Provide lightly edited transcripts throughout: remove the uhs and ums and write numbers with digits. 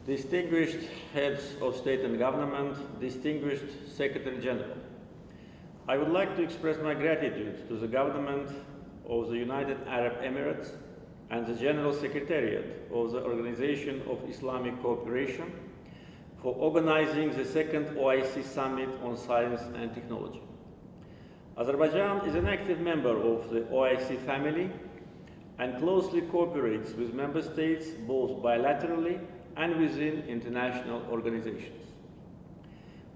distinguished heads of state and government, distinguished Secretary General, I would like to express my gratitude to the government of the United Arab Emirates and the General Secretariat of the Organization of Islamic Cooperation for organizing the second OIC Summit on Science and Technology. Azerbaijan is an active member of the OIC family and closely cooperates with member states both bilaterally and within international organizations.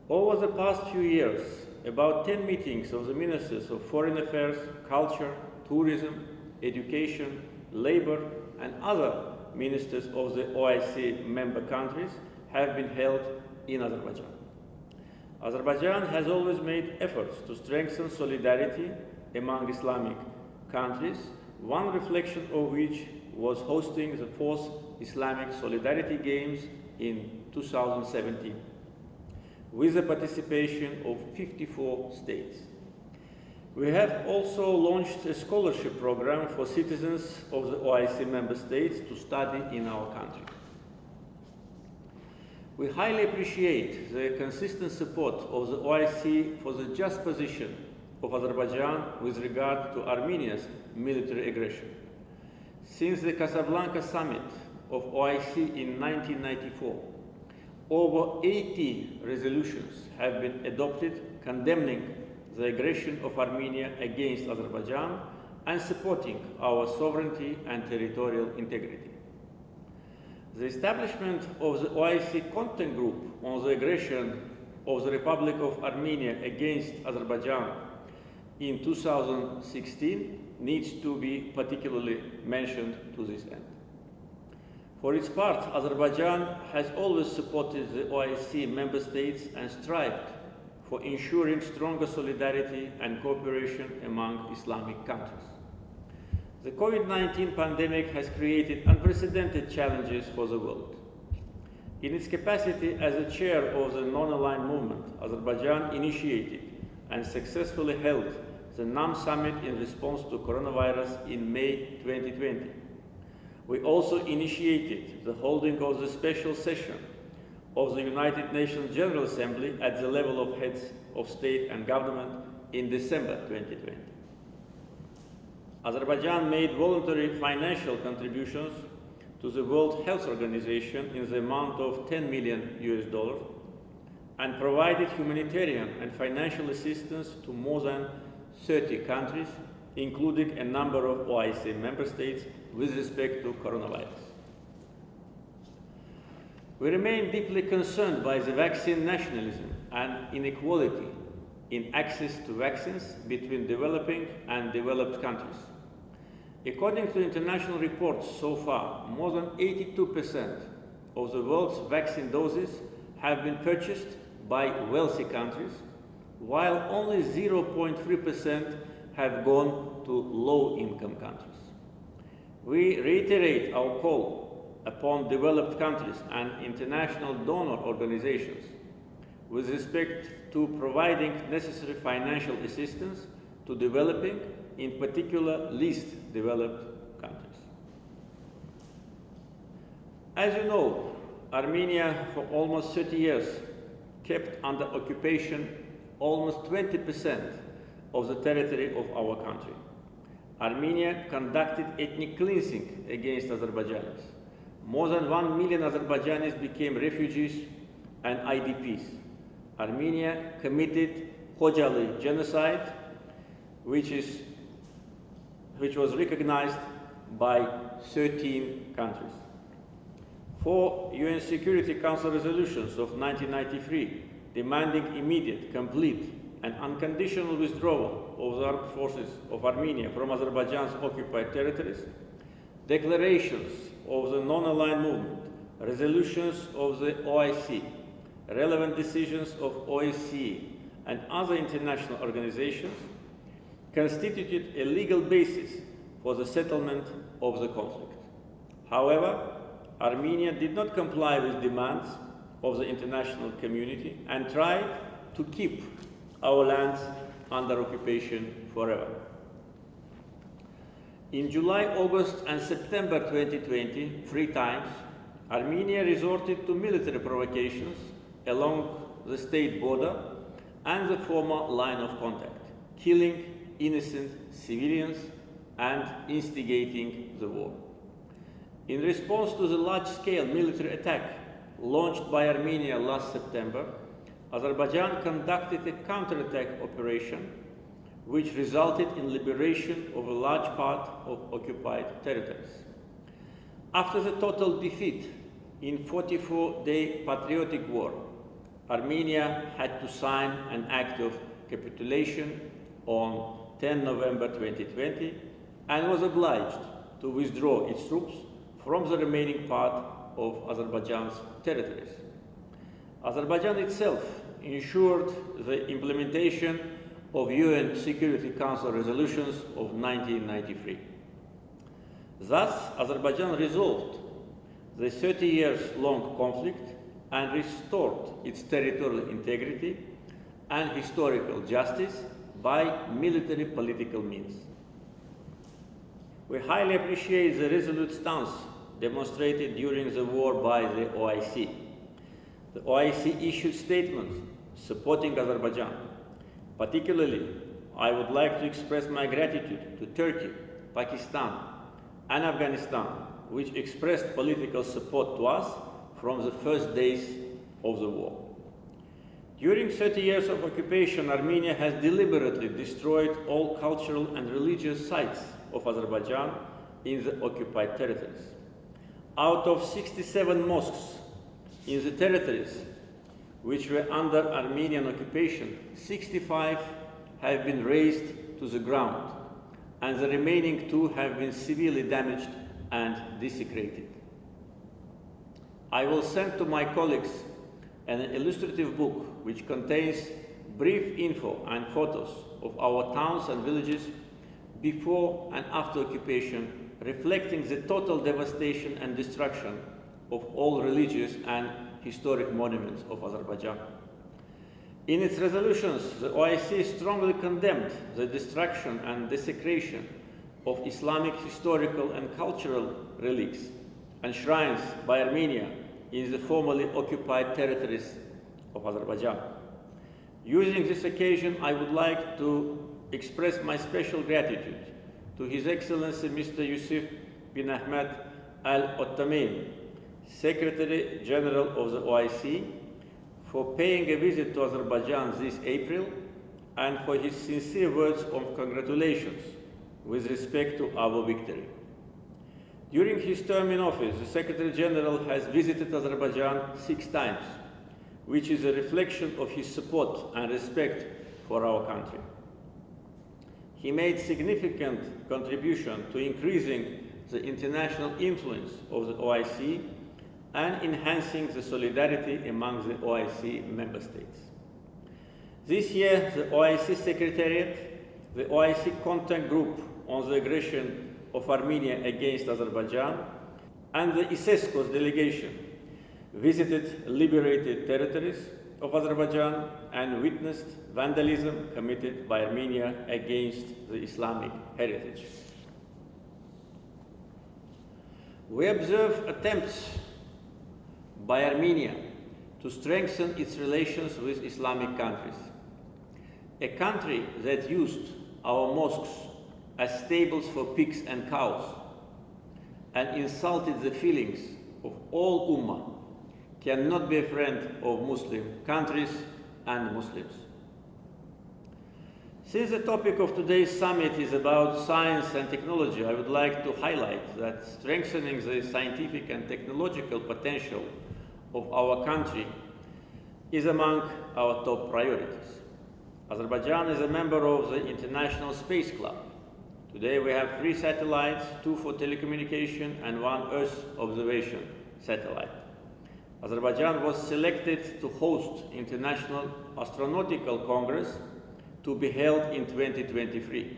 Over the past few years, about 10 meetings of the Ministers of Foreign Affairs, Culture, Tourism, Education, Labor, and other ministers of the OIC member countries have been held in Azerbaijan. Azerbaijan has always made efforts to strengthen solidarity among Islamic countries, one reflection of which was hosting the 4th Islamic Solidarity Games in 2017, with the participation of 54 states. We have also launched a scholarship program for citizens of the OIC member states to study in our country. We highly appreciate the consistent support of the OIC for the just position of Azerbaijan with regard to Armenia's military aggression. Since the Casablanca summit of OIC in 1994, over 80 resolutions have been adopted condemning the aggression of Armenia against Azerbaijan and supporting our sovereignty and territorial integrity. The establishment of the OIC Contact Group on the aggression of the Republic of Armenia against Azerbaijan in 2016 needs to be particularly mentioned to this end. For its part, Azerbaijan has always supported the OIC member states and strived for ensuring stronger solidarity and cooperation among Islamic countries. The COVID-19 pandemic has created unprecedented challenges for the world. In its capacity as the chair of the non-aligned movement, Azerbaijan initiated and successfully held the NAM summit in response to coronavirus in May 2020. We also initiated the holding of the special session of the United Nations General Assembly at the level of heads of state and government in December 2020. Azerbaijan made voluntary financial contributions to the World Health Organization in the amount of $10 million and provided humanitarian and financial assistance to more than 30 countries, including a number of OIC member states with respect to coronavirus. We remain deeply concerned by the vaccine nationalism and inequality in access to vaccines between developing and developed countries. According to international reports so far, more than 82% of the world's vaccine doses have been purchased by wealthy countries, while only 0.3% have gone to low-income countries. We reiterate our call upon developed countries and international donor organizations with respect to providing necessary financial assistance to developing, in particular, least developed countries. As you know, Armenia for almost 30 years kept under occupation almost 20% of the territory of our country. Armenia conducted ethnic cleansing against Azerbaijanis. More than 1 million Azerbaijanis became refugees and IDPs. Armenia committed Khojaly genocide, which was recognized by 13 countries. 4 UN Security Council resolutions of 1993 demanding immediate, complete, and unconditional withdrawal of the armed forces of Armenia from Azerbaijan's occupied territories, declarations of the non-aligned movement, resolutions of the OIC, relevant decisions of OSCE and other international organizations constituted a legal basis for the settlement of the conflict. However, Armenia did not comply with demands of the international community and tried to keep our lands under occupation forever. In July, August, and September 2020, 3 times, Armenia resorted to military provocations along the state border and the former line of contact, killing innocent civilians and instigating the war. In response to the large-scale military attack launched by Armenia last September, Azerbaijan conducted a counterattack operation which resulted in liberation of a large part of occupied territories. After the total defeat in 44-day patriotic war, Armenia had to sign an act of capitulation on 10 November 2020 and was obliged to withdraw its troops from the remaining part of Azerbaijan's territories. Azerbaijan itself ensured the implementation of UN Security Council resolutions of 1993. Thus, Azerbaijan resolved the 30 years long conflict and restored its territorial integrity and historical justice by military political means. We highly appreciate the resolute stance demonstrated during the war by the OIC. The OIC issued statements supporting Azerbaijan. Particularly, I would like to express my gratitude to Turkey, Pakistan, and Afghanistan, which expressed political support to us from the first days of the war. During 30 years of occupation, Armenia has deliberately destroyed all cultural and religious sites of Azerbaijan in the occupied territories. Out of 67 mosques in the territories which were under Armenian occupation, 65 have been razed to the ground, and the remaining 2 have been severely damaged and desecrated. I will send to my colleagues an illustrative book which contains brief info and photos of our towns and villages before and after occupation, reflecting the total devastation and destruction of all religious and historic monuments of Azerbaijan. In its resolutions, the OIC strongly condemned the destruction and desecration of Islamic historical and cultural relics and shrines by Armenia in the formerly occupied territories of Azerbaijan. Using this occasion, I would like to express my special gratitude to His Excellency Mr. Yusuf bin Ahmed Al-Ottoman, Secretary General of the OIC, for paying a visit to Azerbaijan this April and for his sincere words of congratulations with respect to our victory. During his term in office, the Secretary General has visited Azerbaijan 6 times, which is a reflection of his support and respect for our country. He made significant contribution to increasing the international influence of the OIC and enhancing the solidarity among the OIC member states. This year, the OIC Secretariat, the OIC Contact Group on the aggression of Armenia against Azerbaijan, and the ISESCO's delegation visited liberated territories of Azerbaijan and witnessed vandalism committed by Armenia against the Islamic heritage. We observe attempts by Armenia to strengthen its relations with Islamic countries. A country that used our mosques as stables for pigs and cows and insulted the feelings of all Ummah cannot be a friend of Muslim countries and Muslims. Since the topic of today's summit is about science and technology, I would like to highlight that strengthening the scientific and technological potential of our country is among our top priorities. Azerbaijan is a member of the International Space Club. Today we have 3 satellites, 2 for telecommunication and 1 Earth observation satellite. Azerbaijan was selected to host International Astronautical Congress to be held in 2023.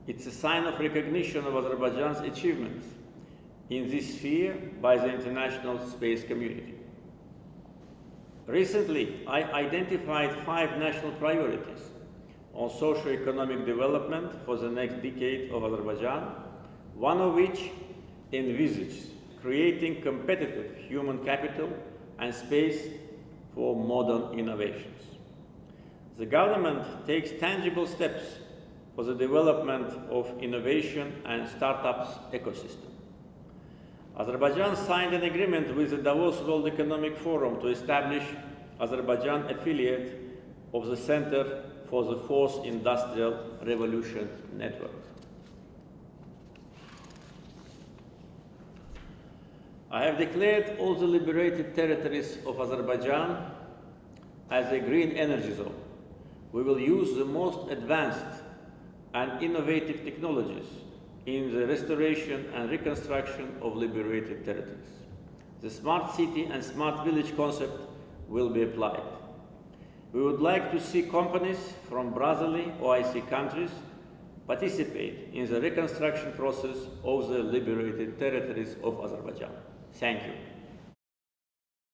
It's a sign of recognition of Azerbaijan's achievements in this sphere by the international space community. Recently, I identified 5 national priorities on socio-economic development for the next decade of Azerbaijan, one of which envisages creating competitive human capital and space for modern innovations. The government takes tangible steps for the development of innovation and startups ecosystem. Azerbaijan signed an agreement with the Davos World Economic Forum to establish Azerbaijan affiliate of the Center for the Fourth Industrial Revolution Network. I have declared all the liberated territories of Azerbaijan as a green energy zone. We will use the most advanced and innovative technologies in the restoration and reconstruction of liberated territories. The smart city and smart village concept will be applied. We would like to see companies from brotherly OIC countries participate in the reconstruction process of the liberated territories of Azerbaijan. Thank you.